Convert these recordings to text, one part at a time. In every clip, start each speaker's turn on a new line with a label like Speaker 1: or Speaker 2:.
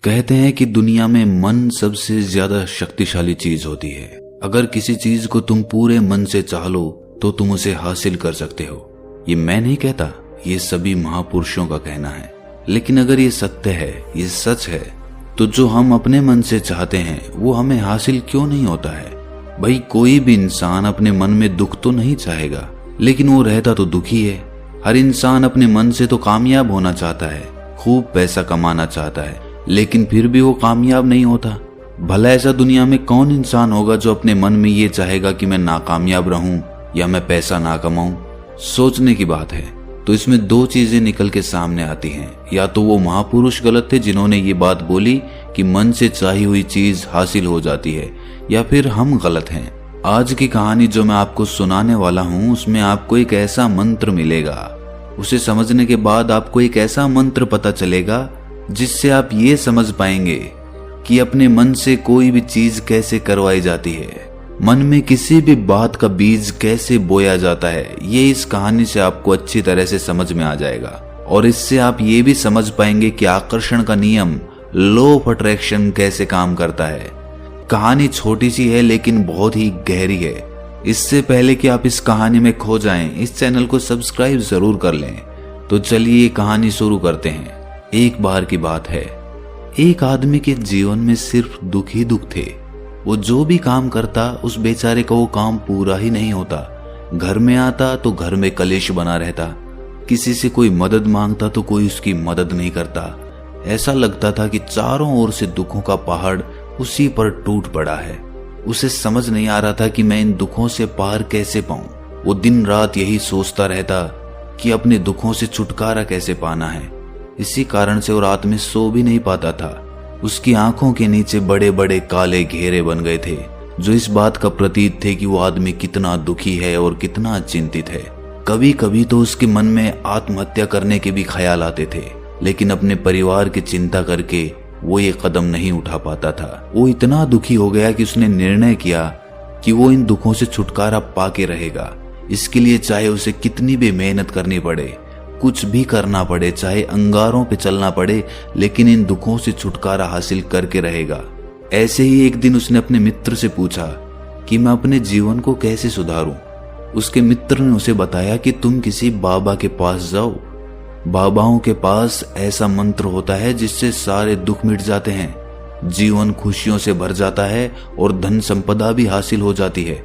Speaker 1: कहते हैं कि दुनिया में मन सबसे ज्यादा शक्तिशाली चीज होती है। अगर किसी चीज को तुम पूरे मन से चाह लो तो तुम उसे हासिल कर सकते हो। ये मैं नहीं कहता, ये सभी महापुरुषों का कहना है। लेकिन अगर ये सत्य है, ये सच है, तो जो हम अपने मन से चाहते हैं वो हमें हासिल क्यों नहीं होता है? भाई कोई भी इंसान अपने मन में दुख तो नहीं चाहेगा, लेकिन वो रहता तो दुखी है। हर इंसान अपने मन से तो कामयाब होना चाहता है, खूब पैसा कमाना चाहता है, लेकिन फिर भी वो कामयाब नहीं होता। भला ऐसा दुनिया में कौन इंसान होगा जो अपने मन में ये चाहेगा कि मैं नाकामयाब रहूं या मैं पैसा ना कमाऊं? सोचने की बात है। तो इसमें दो चीजें निकल के सामने आती हैं। या तो वो महापुरुष गलत थे जिन्होंने ये बात बोली कि मन से चाही हुई चीज हासिल हो जाती है, या फिर हम गलत हैं। आज की कहानी जो मैं आपको सुनाने वाला हूं उसमें आपको एक ऐसा मंत्र मिलेगा। उसे समझने के बाद आपको एक ऐसा मंत्र पता चलेगा जिससे आप ये समझ पाएंगे कि अपने मन से कोई भी चीज कैसे करवाई जाती है, मन में किसी भी बात का बीज कैसे बोया जाता है। ये इस कहानी से आपको अच्छी तरह से समझ में आ जाएगा। और इससे आप ये भी समझ पाएंगे कि आकर्षण का नियम, लॉ ऑफ अट्रैक्शन कैसे काम करता है। कहानी छोटी सी है लेकिन बहुत ही गहरी है। इससे पहले कि आप इस कहानी में खो जाएं, इस चैनल को सब्सक्राइब जरूर कर लें। तो चलिए ये कहानी शुरू करते हैं। एक बार की बात है, एक आदमी के जीवन में सिर्फ दुख ही दुख थे। वो जो भी काम करता उस बेचारे का वो काम पूरा ही नहीं होता। घर में आता तो घर में कलेश बना रहता, किसी से कोई मदद मांगता तो कोई उसकी मदद नहीं करता। ऐसा लगता था कि चारों ओर से दुखों का पहाड़ उसी पर टूट पड़ा है। उसे समझ नहीं आ रहा था कि मैं इन दुखों से पार कैसे पाऊं। वो दिन रात यही सोचता रहता कि अपने दुखों से छुटकारा कैसे पाना है। इसी कारण से वो रात में सो भी नहीं पाता था। उसकी आंखों के नीचे बड़े बड़े काले घेरे बन गए थे, जो इस बात का प्रतीक थे कि वो आदमी कितना दुखी है और कितना चिंतित है। कभी कभी तो उसके मन में आत्महत्या करने के भी ख्याल आते थे, लेकिन अपने परिवार की चिंता करके वो ये कदम नहीं उठा पाता था। वो इतना दुखी हो गया कि उसने निर्णय किया कि वो इन दुखों से छुटकारा पाके रहेगा। इसके लिए चाहे उसे कितनी भी मेहनत करनी पड़े, कुछ भी करना पड़े, चाहे अंगारों पे चलना पड़े, लेकिन इन दुखों से छुटकारा हासिल करके रहेगा। ऐसे ही एक दिन उसने अपने मित्र से पूछा कि मैं अपने जीवन को कैसे सुधारूं। उसके मित्र ने उसे बताया कि तुम किसी बाबा के पास जाओ। बाबाओं के पास ऐसा मंत्र होता है जिससे सारे दुख मिट जाते हैं, जीवन खुशियों से भर जाता है और धन संपदा भी हासिल हो जाती है।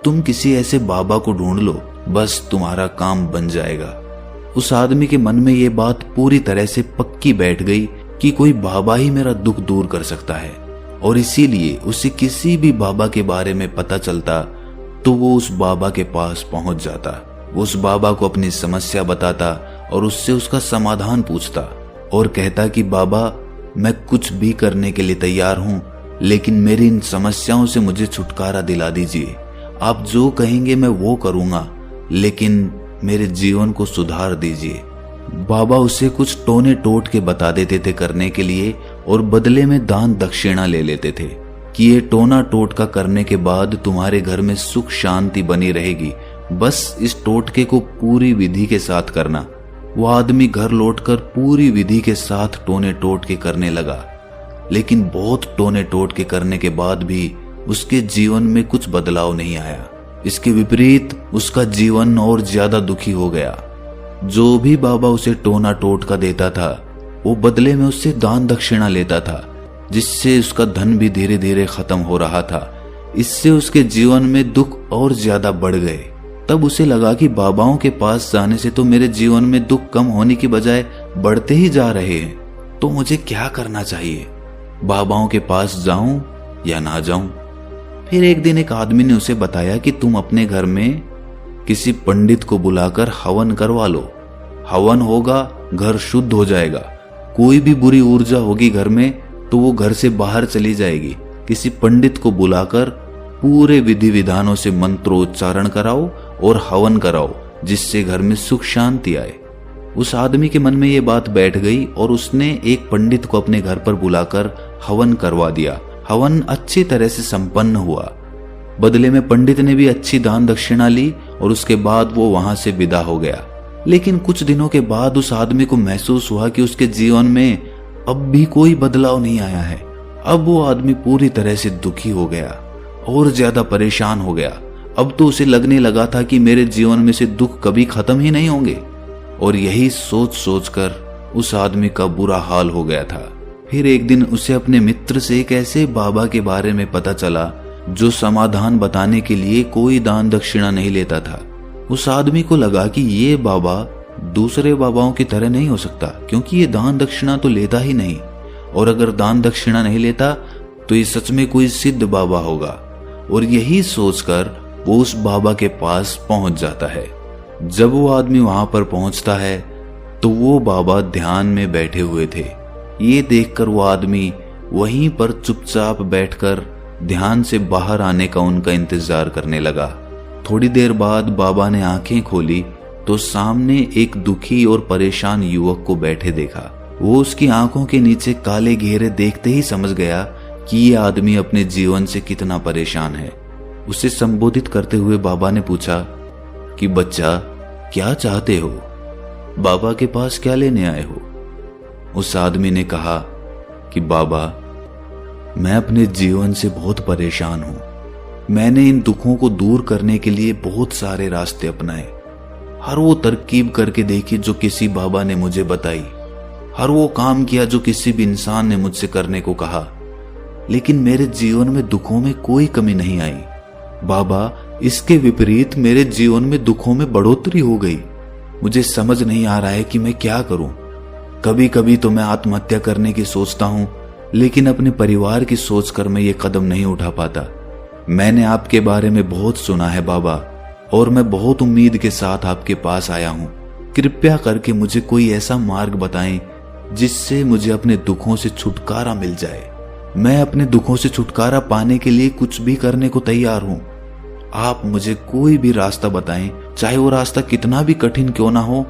Speaker 1: तुम किसी ऐसे बाबा को ढूंढ लो, बस तुम्हारा काम बन जाएगा। उस आदमी के मन में ये बात पूरी तरह से पक्की बैठ गई कि कोई बाबा ही मेरा दुख दूर कर सकता है, और इसीलिए उसे किसी भी बाबा के बारे में पता चलता तो वो उस बाबा के पास पहुंच जाता। वो उस बाबा को अपनी समस्या बताता और उससे उसका समाधान पूछता और कहता कि बाबा मैं कुछ भी करने के लिए तैयार हूं, लेकिन मेरी इन समस्याओं से मुझे छुटकारा दिला दीजिए। आप जो कहेंगे मैं वो करूंगा, लेकिन मेरे जीवन को सुधार दीजिए। बाबा उसे कुछ टोने टोट के बता देते थे करने के लिए, और बदले में दान दक्षिणा ले लेते थे कि ये टोना टोटका करने के बाद तुम्हारे घर में सुख शांति बनी रहेगी, बस इस टोटके को पूरी विधि के साथ करना। वो आदमी घर लौटकर पूरी विधि के साथ टोने टोटके करने लगा, लेकिन बहुत टोने टोटके करने के बाद भी उसके जीवन में कुछ बदलाव नहीं आया। इसके विपरीत उसका जीवन और ज्यादा दुखी हो गया। जो भी बाबा उसे टोना टोटका देता था वो बदले में उससे दान दक्षिणा लेता था, जिससे उसका धन भी धीरे धीरे खत्म हो रहा था। इससे उसके जीवन में दुख और ज्यादा बढ़ गए। तब उसे लगा कि बाबाओं के पास जाने से तो मेरे जीवन में दुख कम होने की बजाय बढ़ते ही जा रहे हैं, तो मुझे क्या करना चाहिए? बाबाओं के पास जाऊं या ना जाऊं? फिर एक दिन एक आदमी ने उसे बताया कि तुम अपने घर में किसी पंडित को बुलाकर हवन करवा लो। हवन होगा, घर शुद्ध हो जाएगा। कोई भी बुरी ऊर्जा होगी घर में तो वो घर से बाहर चली जाएगी। किसी पंडित को बुलाकर पूरे विधि विधानों से मंत्रोच्चारण कराओ और हवन कराओ, जिससे घर में सुख शांति आए। उस आदमी के मन में ये बात बैठ गई और उसने एक पंडित को अपने घर पर बुलाकर हवन करवा दिया। हवन अच्छी तरह से संपन्न हुआ। बदले में पंडित ने भी अच्छी दान दक्षिणा ली और उसके बाद वो वहां से विदा हो गया। लेकिन कुछ दिनों के बाद उस आदमी को महसूस हुआ कि उसके जीवन में अब भी कोई बदलाव नहीं आया है। अब वो आदमी पूरी तरह से दुखी हो गया और ज्यादा परेशान हो गया। अब तो उसे लगने लगा था कि मेरे जीवन में से दुख कभी खत्म ही नहीं होंगे। और यही सोच सोचकर उस आदमी का बुरा हाल हो गया था। फिर एक दिन उसे अपने मित्र से एक ऐसे बाबा के बारे में पता चला जो समाधान बताने के लिए कोई दान दक्षिणा नहीं लेता था। उस आदमी को लगा कि ये बाबा दूसरे बाबाओं की तरह नहीं हो सकता, क्योंकि ये दान दक्षिणा तो लेता ही नहीं, और अगर दान दक्षिणा नहीं लेता तो ये सच में कोई सिद्ध बाबा होगा। और यही सोचकर वो उस बाबा के पास पहुंच जाता है। जब वो आदमी वहां पर पहुंचता है तो वो बाबा ध्यान में बैठे हुए थे। ये देखकर वो आदमी वहीं पर चुपचाप बैठकर ध्यान से बाहर आने का उनका इंतजार करने लगा। थोड़ी देर बाद बाबा ने आंखें खोली तो सामने एक दुखी और परेशान युवक को बैठे देखा। वो उसकी आंखों के नीचे काले घेरे देखते ही समझ गया कि ये आदमी अपने जीवन से कितना परेशान है। उसे संबोधित करते हुए बाबा ने पूछा कि बच्चा, क्या चाहते हो? बाबा के पास क्या लेने आए हो? उस आदमी ने कहा कि बाबा, मैं अपने जीवन से बहुत परेशान हूं। मैंने इन दुखों को दूर करने के लिए बहुत सारे रास्ते अपनाए। हर वो तरकीब करके देखी जो किसी बाबा ने मुझे बताई। हर वो काम किया जो किसी भी इंसान ने मुझसे करने को कहा, लेकिन मेरे जीवन में दुखों में कोई कमी नहीं आई। बाबा, इसके विपरीत मेरे जीवन में दुखों में बढ़ोतरी हो गई। मुझे समझ नहीं आ रहा है कि मैं क्या करूं। कभी कभी तो मैं आत्महत्या करने की सोचता हूं, लेकिन अपने परिवार की सोचकर मैं ये कदम नहीं उठा पाता। मैंने आपके बारे में बहुत सुना है बाबा, और मैं बहुत उम्मीद के साथ आपके पास आया हूं। कृपया करके मुझे कोई ऐसा मार्ग बताएं जिससे मुझे अपने दुखों से छुटकारा मिल जाए। मैं अपने दुखों से छुटकारा पाने के लिए कुछ भी करने को तैयार हूं। आप मुझे कोई भी रास्ता बताएं, चाहे वो रास्ता कितना भी कठिन क्यों ना हो,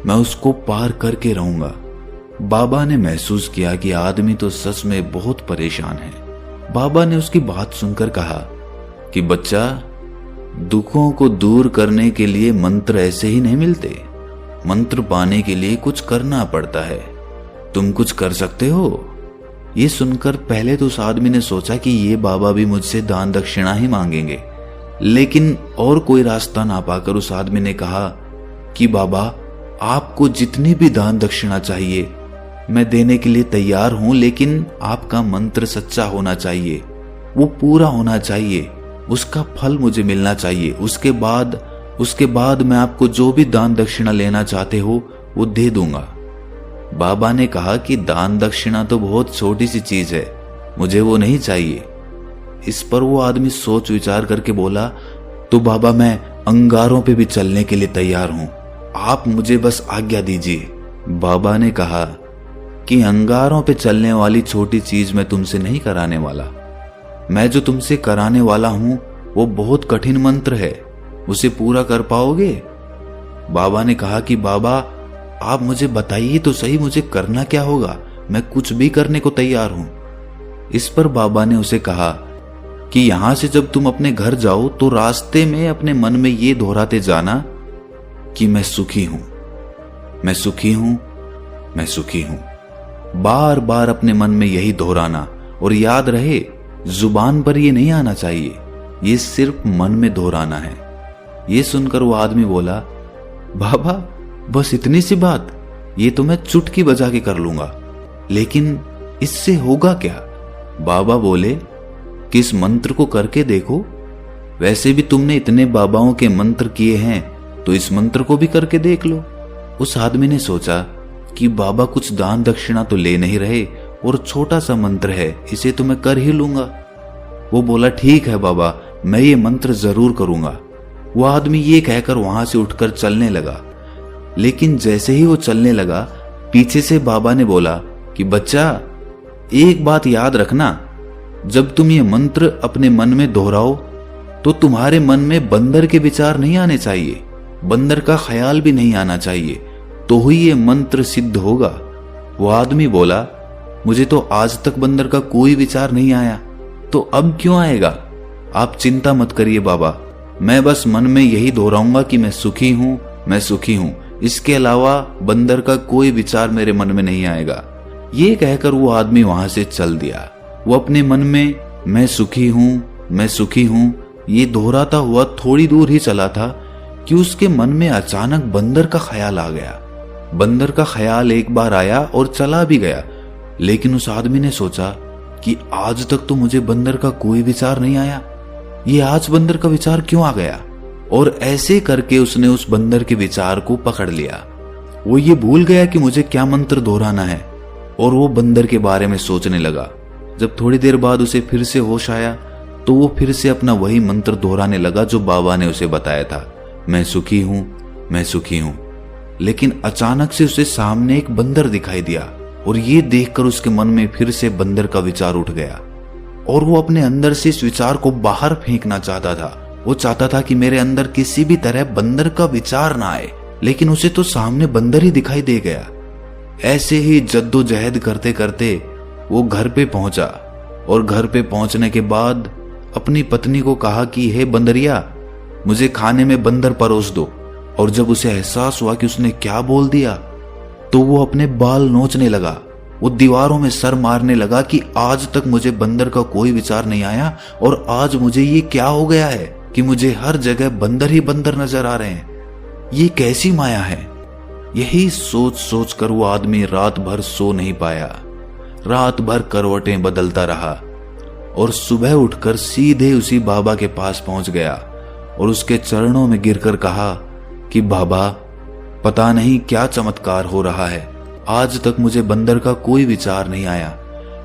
Speaker 1: मैं उसको पार करके रहूंगा। बाबा ने महसूस किया कि आदमी तो सच में बहुत परेशान है। बाबा ने उसकी बात सुनकर कहा कि बच्चा, दुखों को दूर करने के लिए मंत्र ऐसे ही नहीं मिलते। मंत्र पाने के लिए कुछ करना पड़ता है। तुम कुछ कर सकते हो? ये सुनकर पहले तो उस आदमी ने सोचा कि ये बाबा भी मुझसे दान दक्षिणा ही मांगेंगे, लेकिन और कोई रास्ता ना पाकर उस आदमी ने कहा कि बाबा, आपको जितनी भी दान दक्षिणा चाहिए मैं देने के लिए तैयार हूं, लेकिन आपका मंत्र सच्चा होना चाहिए, वो पूरा होना चाहिए, उसका फल मुझे मिलना चाहिए। उसके बाद मैं आपको जो भी दान दक्षिणा लेना चाहते हो वो दे दूंगा। बाबा ने कहा कि दान दक्षिणा तो बहुत छोटी सी चीज है, मुझे वो नहीं चाहिए। इस पर वो आदमी सोच विचार करके बोला, तो बाबा, मैं अंगारों पे भी चलने के लिए तैयार हूं, आप मुझे बस आज्ञा दीजिए। बाबा ने कहा कि अंगारों पे चलने वाली छोटी चीज मैं तुमसे नहीं कराने वाला। मैं जो तुमसे कराने वाला हूं वो बहुत कठिन मंत्र है, उसे पूरा कर पाओगे? बाबा ने कहा कि बाबा, आप मुझे बताइए तो सही, मुझे करना क्या होगा? मैं कुछ भी करने को तैयार हूं। इस पर बाबा ने उसे कहा कि यहां से जब तुम अपने घर जाओ तो रास्ते में अपने मन में ये दोहराते जाना कि मैं सुखी हूं, मैं सुखी हूं, मैं सुखी हूं। बार बार अपने मन में यही दोहराना, और याद रहे, जुबान पर ये नहीं आना चाहिए, ये सिर्फ मन में दोहराना है। ये सुनकर वो आदमी बोला, बाबा, बस इतनी सी बात? ये तो मैं चुटकी बजा के कर लूंगा, लेकिन इससे होगा क्या? बाबा बोले कि इस मंत्र को करके देखो। वैसे भी तुमने इतने बाबाओं के मंत्र किए हैं, तो इस मंत्र को भी करके देख लो। उस आदमी ने सोचा कि बाबा कुछ दान दक्षिणा तो ले नहीं रहे, और छोटा सा मंत्र है, इसे तो मैं कर ही लूंगा। वो बोला, ठीक है बाबा, मैं ये मंत्र जरूर करूंगा। वो आदमी ये कहकर वहां से उठकर चलने लगा, लेकिन जैसे ही वो चलने लगा, पीछे से बाबा ने बोला कि बच्चा, एक बात याद रखना, जब तुम ये मंत्र अपने मन में दोहराओ तो तुम्हारे मन में बंदर के विचार नहीं आने चाहिए, बंदर का ख्याल भी नहीं आना चाहिए, तो ही ये मंत्र सिद्ध होगा। वो आदमी बोला, मुझे तो आज तक बंदर का कोई विचार नहीं आया, तो अब क्यों आएगा? आप चिंता मत करिए बाबा, मैं बस मन में यही दोहराऊंगा कि मैं सुखी हूं, मैं सुखी हूं। इसके अलावा बंदर का कोई विचार मेरे मन में नहीं आएगा। ये कहकर वो आदमी वहां से चल दिया। वो अपने मन में मैं सुखी हूं ये दोहराता हुआ थोड़ी दूर ही चला था कि उसके मन में अचानक बंदर का ख्याल आ गया। बंदर का ख्याल एक बार आया और चला भी गया, लेकिन उस आदमी ने सोचा कि आज तक तो मुझे बंदर का कोई विचार नहीं आया, ये आज बंदर का विचार क्यों आ गया। और ऐसे करके उसने उस बंदर के विचार को पकड़ लिया। वो ये भूल गया कि मुझे क्या मंत्र दोहराना है और वो बंदर के बारे में सोचने लगा। जब थोड़ी देर बाद उसे फिर से होश आया तो वो फिर से अपना वही मंत्र दोहराने लगा जो बाबा ने उसे बताया था, मैं सुखी हूं। लेकिन अचानक से उसे सामने एक बंदर दिखाई दिया और ये देखकर उसके मन में फिर से बंदर का विचार उठ गया और वो अपने अंदर से इस विचार को बाहर फेंकना चाहता था। वो चाहता था कि मेरे अंदर किसी भी तरह बंदर का विचार ना आए, लेकिन उसे तो सामने बंदर ही दिखाई दे गया। ऐसे ही जद्दोजहद करते करते वो घर पे पहुंचा और घर पे पहुंचने के बाद अपनी पत्नी को कहा कि हे बंदरिया, मुझे खाने में बंदर परोस दो। और जब उसे एहसास हुआ कि उसने क्या बोल दिया तो वो अपने बाल नोचने लगा। वो दीवारों में सर मारने लगा कि आज तक मुझे बंदर का कोई विचार नहीं आया और आज मुझे ये क्या हो गया है कि मुझे हर जगह बंदर ही बंदर नजर आ रहे हैं। ये कैसी माया है। यही सोच सोच कर वो आदमी रात भर सो नहीं पाया। रात भर करवटें बदलता रहा और सुबह उठकर सीधे उसी बाबा के पास पहुंच गया और उसके चरणों में गिरकर कहा कि बाबा, पता नहीं क्या चमत्कार हो रहा है, आज तक मुझे बंदर का कोई विचार नहीं आया,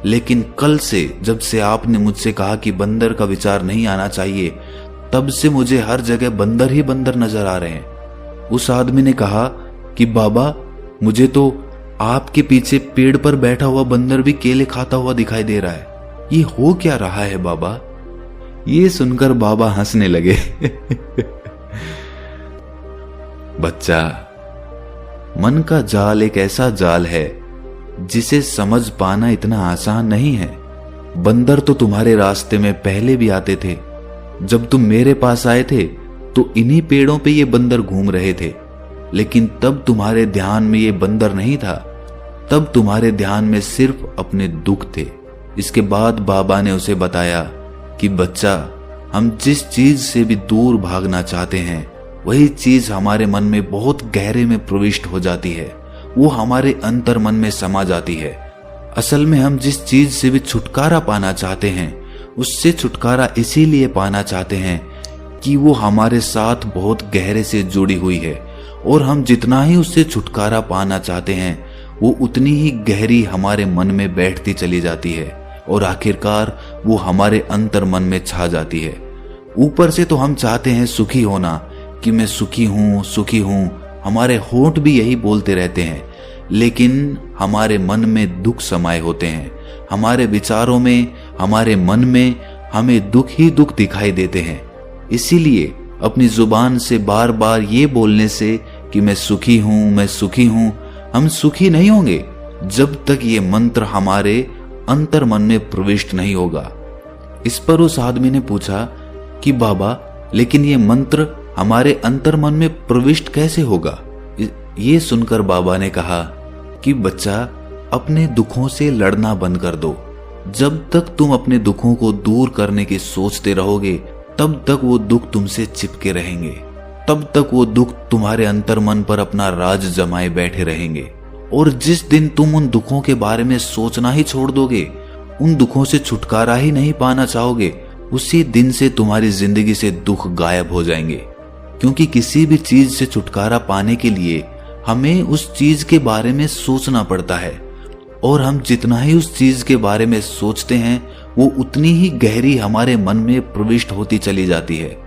Speaker 1: लेकिन कल से जब से आपने मुझसे कहा कि बंदर का विचार नहीं आना चाहिए, तब से मुझे हर जगह बंदर ही बंदर नजर आ रहे हैं। उस आदमी ने कहा कि बाबा, मुझे तो आपके पीछे पेड़ पर बैठा हुआ बंदर भी केले खाता हुआ दिखाई दे रहा है, ये हो क्या रहा है बाबा। ये सुनकर बाबा हंसने लगे। बच्चा, मन का जाल एक ऐसा जाल है जिसे समझ पाना इतना आसान नहीं है। बंदर तो तुम्हारे रास्ते में पहले भी आते थे। जब तुम मेरे पास आए थे तो इन्हीं पेड़ों पे ये बंदर घूम रहे थे, लेकिन तब तुम्हारे ध्यान में ये बंदर नहीं था, तब तुम्हारे ध्यान में सिर्फ अपने दुख थे। इसके बाद बाबा ने उसे बताया कि बच्चा, हम जिस चीज से भी दूर भागना चाहते हैं वही चीज हमारे मन में बहुत गहरे में प्रविष्ट हो जाती है, वो हमारे अंतर मन में समा जाती है। असल में हम जिस चीज से भी छुटकारा पाना चाहते हैं उससे छुटकारा इसीलिए पाना चाहते हैं कि वो हमारे साथ बहुत गहरे से जुड़ी हुई है, और हम जितना ही उससे छुटकारा पाना चाहते हैं वो उतनी ही गहरी हमारे मन में बैठती चली जाती है और आखिरकार वो हमारे अंतर मन में छा जाती है। ऊपर से तो हम चाहते हैं सुखी होना कि मैं सुखी हूं, हमारे होंठ भी यही बोलते रहते हैं, लेकिन हमारे मन में दुख समाये होते हैं। हमारे विचारों में, हमारे मन में हमें दुख ही दुख दिखाई देते हैं। इसीलिए अपनी जुबान से बार बार ये बोलने से कि मैं सुखी हूं, हम सुखी नहीं होंगे जब तक ये मंत्र हमारे अंतर मन में प्रविष्ट नहीं होगा। इस पर उस आदमी ने पूछा कि बाबा, लेकिन ये मंत्र हमारे अंतर मन में प्रविष्ट कैसे होगा। ये सुनकर बाबा ने कहा कि बच्चा, अपने दुखों से लड़ना बंद कर दो। जब तक तुम अपने दुखों को दूर करने की सोचते रहोगे तब तक वो दुख तुमसे चिपके रहेंगे, तब तक वो दुख तुम्हारे अंतर मन पर अपना राज जमाए बैठे रहेंगे। और जिस दिन तुम उन दुखों के बारे में सोचना ही छोड़ दोगे, उन दुखों से छुटकारा ही नहीं पाना चाहोगे, उसी दिन से तुम्हारी जिंदगी से दुख गायब हो जाएंगे। क्योंकि किसी भी चीज से छुटकारा पाने के लिए हमें उस चीज के बारे में सोचना पड़ता है, और हम जितना ही उस चीज के बारे में सोचते हैं वो उतनी ही गहरी हमारे मन में प्रविष्ट होती चली जाती है।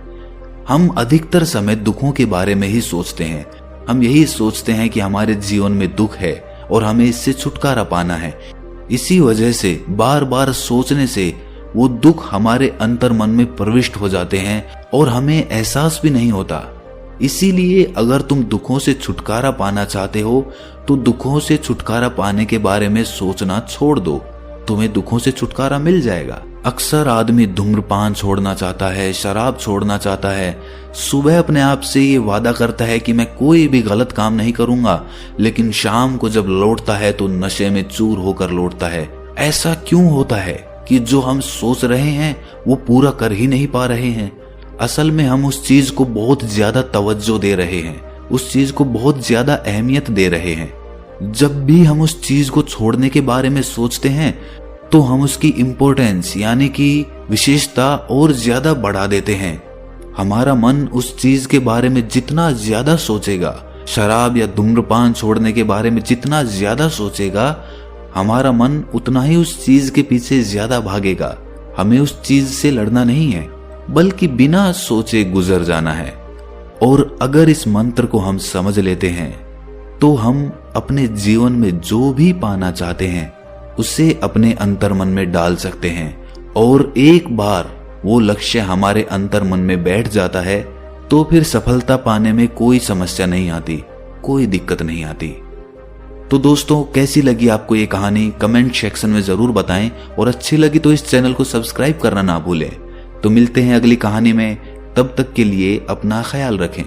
Speaker 1: हम अधिकतर समय दुखों के बारे में ही सोचते हैं। हम यही सोचते हैं कि हमारे जीवन में दुख है और हमें इससे छुटकारा पाना है। इसी वजह से बार बार सोचने से वो दुख हमारे अंतर मन में प्रविष्ट हो जाते हैं और हमें एहसास भी नहीं होता। इसीलिए अगर तुम दुखों से छुटकारा पाना चाहते हो तो दुखों से छुटकारा पाने के बारे में सोचना छोड़ दो, तुम्हें दुखों से छुटकारा मिल जाएगा। अक्सर आदमी धूम्रपान छोड़ना चाहता है, शराब छोड़ना चाहता है, सुबह अपने आप से ये वादा करता है कि मैं कोई भी गलत काम नहीं करूंगा, लेकिन शाम को जब लौटता है तो नशे में चूर होकर लौटता है। ऐसा क्यों होता है कि जो हम सोच रहे हैं वो पूरा कर ही नहीं पा रहे हैं? असल में हम उस चीज को बहुत ज्यादा तवज्जो दे रहे हैं, उस चीज को बहुत ज्यादा अहमियत दे रहे हैं। जब भी हम उस चीज को छोड़ने के बारे में सोचते हैं तो हम उसकी इम्पोर्टेंस यानी कि विशेषता और ज्यादा बढ़ा देते हैं। हमारा मन उस चीज के बारे में जितना ज्यादा सोचेगा, शराब या धूम्रपान छोड़ने के बारे में जितना ज्यादा सोचेगा, हमारा मन उतना ही उस चीज के पीछे ज्यादा भागेगा। हमें उस चीज से लड़ना नहीं है, बल्कि बिना सोचे गुजर जाना है। और अगर इस मंत्र को हम समझ लेते हैं तो हम अपने जीवन में जो भी पाना चाहते हैं उसे अपने अंतर्मन में डाल सकते हैं। और एक बार वो लक्ष्य हमारे अंतर्मन में बैठ जाता है तो फिर सफलता पाने में कोई समस्या नहीं आती, कोई दिक्कत नहीं आती। तो दोस्तों, कैसी लगी आपको ये कहानी कमेंट सेक्शन में जरूर बताएं, और अच्छी लगी तो इस चैनल को सब्सक्राइब करना ना भूलें। तो मिलते हैं अगली कहानी में, तब तक के लिए अपना ख्याल रखें।